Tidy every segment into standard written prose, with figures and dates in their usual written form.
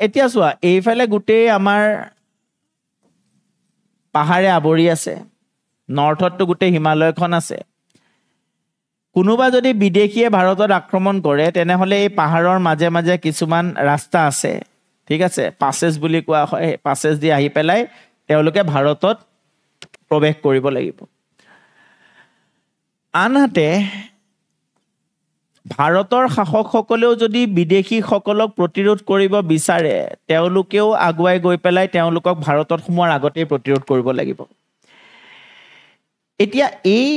এতিয়া চোৱা এইফালে গোটেই আমাৰ পাহাৰে আৱৰি আছে, নৰ্থতটো গোটেই হিমালয়খন আছে। কোনোবা যদি বিদেশীয়ে ভাৰতত আক্ৰমণ কৰে তেনেহ'লে এই পাহাৰৰ মাজে মাজে কিছুমান ৰাস্তা আছে, ঠিক আছে, পাছেজ বুলি কোৱা হয়। পাছেজ দি আহি পেলাই তেওঁলোকে ভাৰতত প্ৰৱেশ কৰিব লাগিব। আনহাতে ভাৰতৰ শাসকসকলেও যদি বিদেশীসকলক প্ৰতিৰোধ কৰিব বিচাৰে তেওঁলোকেও আগুৱাই গৈ পেলাই তেওঁলোকক ভাৰতত সোমোৱাৰ আগতেই প্ৰতিৰোধ কৰিব লাগিব। এতিয়া এই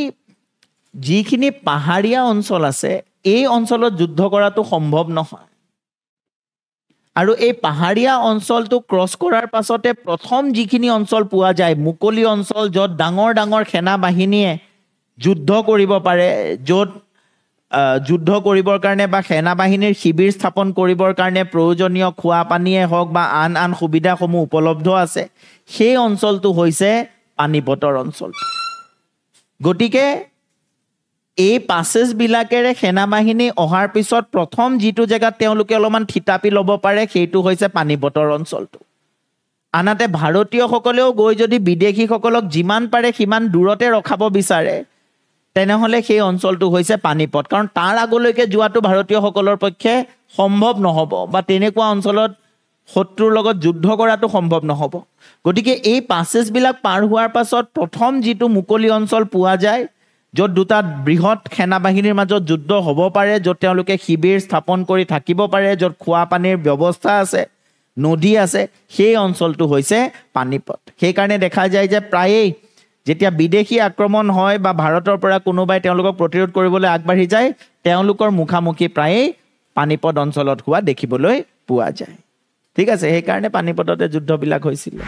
যিখিনি পাহাৰীয়া অঞ্চল আছে এই অঞ্চলত যুদ্ধ কৰাটো সম্ভৱ নহয়, আৰু এই পাহাৰীয়া অঞ্চলটো ক্ৰছ কৰাৰ পাছতে প্ৰথম যিখিনি অঞ্চল পোৱা যায় মুকলি অঞ্চল, য'ত ডাঙৰ ডাঙৰ সেনা বাহিনীয়ে যুদ্ধ কৰিব পাৰে, য'ত যুদ্ধ কৰিবৰ কাৰণে বা সেনা বাহিনীৰ শিবিৰ স্থাপন কৰিবৰ কাৰণে প্ৰয়োজনীয় খোৱা পানীয়ে হওক বা আন আন সুবিধাসমূহ উপলব্ধ আছে, সেই অঞ্চলটো হৈছে পানিপতৰ অঞ্চল। গতিকে এই পাছেছবিলাকেৰে সেনা বাহিনী অহাৰ পিছত প্ৰথম যিটো জেগাত তেওঁলোকে অলপমান থিতাপি ল'ব পাৰে সেইটো হৈছে পানিপতৰ অঞ্চলটো। আনহাতে ভাৰতীয়সকলেও গৈ যদি বিদেশীসকলক যিমান পাৰে সিমান দূৰতে ৰখাব বিচাৰে তেনেহ'লে সেই অঞ্চলটো হৈছে পানিপত, কাৰণ তাৰ আগলৈকে যোৱাটো ভাৰতীয়সকলৰ পক্ষে সম্ভৱ নহ'ব বা তেনেকুৱা অঞ্চলত শত্ৰুৰ লগত যুদ্ধ কৰাটো সম্ভৱ নহ'ব। গতিকে এই পাছেছবিলাক পাৰ হোৱাৰ পাছত প্ৰথম যিটো মুকলি অঞ্চল পোৱা যায়, য'ত দুটা বৃহৎ সেনা বাহিনীৰ মাজত যুদ্ধ হ'ব পাৰে, য'ত তেওঁলোকে শিবিৰ স্থাপন কৰি থাকিব পাৰে, য'ত খোৱা পানীৰ ব্যৱস্থা আছে, নদী আছে, সেই অঞ্চলটো হৈছে পানিপত। সেইকাৰণে দেখা যায় যে প্ৰায়েই যেতিয়া বিদেশী আক্ৰমণ হয় বা ভাৰতৰ পৰা কোনোবাই তেওঁলোকক প্ৰতিৰোধ কৰিবলৈ আগবাঢ়ি যায় তেওঁলোকৰ মুখামুখি প্ৰায়েই পানিপত অঞ্চলত হোৱা দেখিবলৈ পোৱা যায়। ঠিক আছে, সেইকাৰণে পানিপততে যুদ্ধবিলাক হৈছিলে।